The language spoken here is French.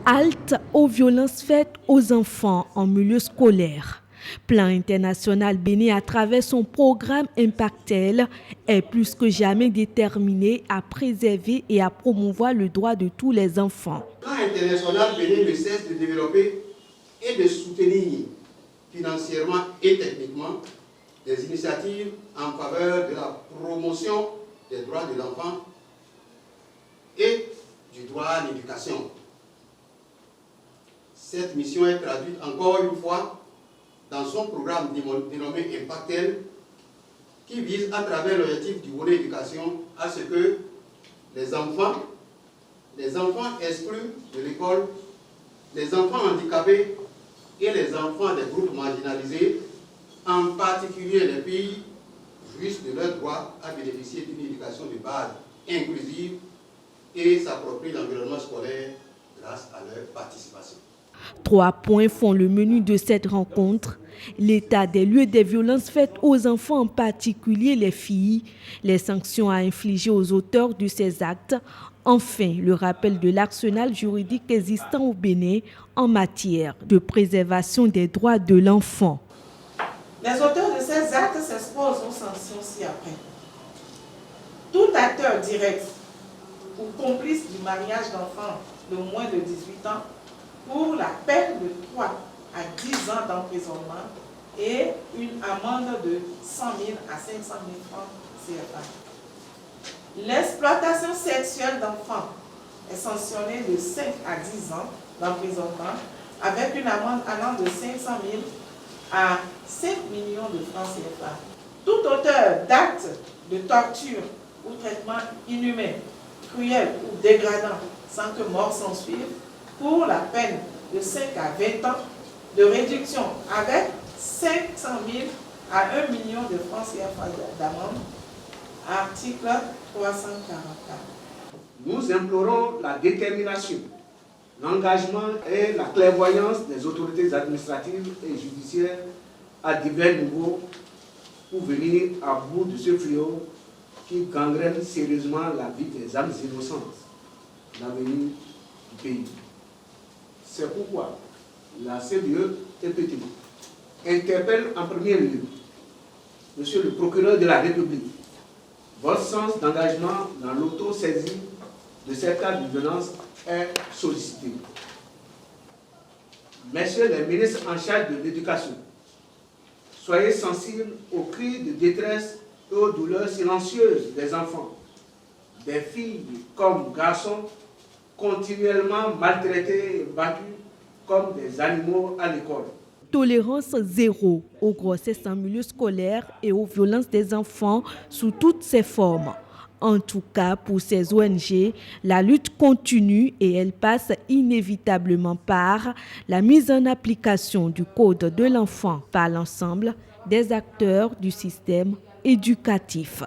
Halte aux violences faites aux enfants en milieu scolaire. Plan international Bénin, à travers son programme Impactel, est plus que jamais déterminé à préserver et à promouvoir le droit de tous les enfants. Plan international Bénin ne cesse de développer et de soutenir financièrement et techniquement des initiatives en faveur de la promotion des droits de l'enfant et du droit à l'éducation. Cette mission est traduite encore une fois dans son programme dénommé Impactel, qui vise à travers l'objectif du volet éducation à ce que les enfants exclus de l'école, les enfants handicapés et les enfants des groupes marginalisés, en particulier les filles, jouissent de leur droit à bénéficier d'une éducation de base inclusive et s'approprient l'environnement scolaire grâce à leur participation. 3 points font le menu de cette rencontre: l'état des lieux des violences faites aux enfants, en particulier les filles, les sanctions à infliger aux auteurs de ces actes, enfin le rappel de l'arsenal juridique existant au Bénin en matière de préservation des droits de l'enfant. Les auteurs de ces actes s'exposent aux sanctions ci-après. Tout acteur direct ou complice du mariage d'enfants de moins de 18 ans pour la peine de 3 à 10 ans d'emprisonnement et une amende de 100 000 à 500 000 francs CFA. L'exploitation sexuelle d'enfants est sanctionnée de 5 à 10 ans d'emprisonnement avec une amende allant de 500 000 à 5 millions de francs CFA. Tout auteur d'actes de torture ou traitement inhumain, cruel ou dégradant sans que mort s'ensuive, pour la peine de 5 à 20 ans de réduction avec 500 000 à 1 million de francs CFA d'amende. Article 344. Nous implorons la détermination, l'engagement et la clairvoyance des autorités administratives et judiciaires à divers niveaux pour venir à bout de ce fléau qui gangrène sérieusement la vie des âmes innocentes, l'avenir du pays. C'est pourquoi la CDE-TPT interpelle en premier lieu Monsieur le procureur de la République. Votre sens d'engagement dans l'autosaisie de ces cas de violence est sollicité. Messieurs les ministres en charge de l'éducation, soyez sensibles aux cris de détresse et aux douleurs silencieuses des enfants, des filles comme garçons, continuellement maltraités et battus comme des animaux à l'école. Tolérance zéro aux grossesses en milieu scolaire et aux violences des enfants sous toutes ses formes. En tout cas, pour ces ONG, la lutte continue et elle passe inévitablement par la mise en application du Code de l'enfant par l'ensemble des acteurs du système éducatif.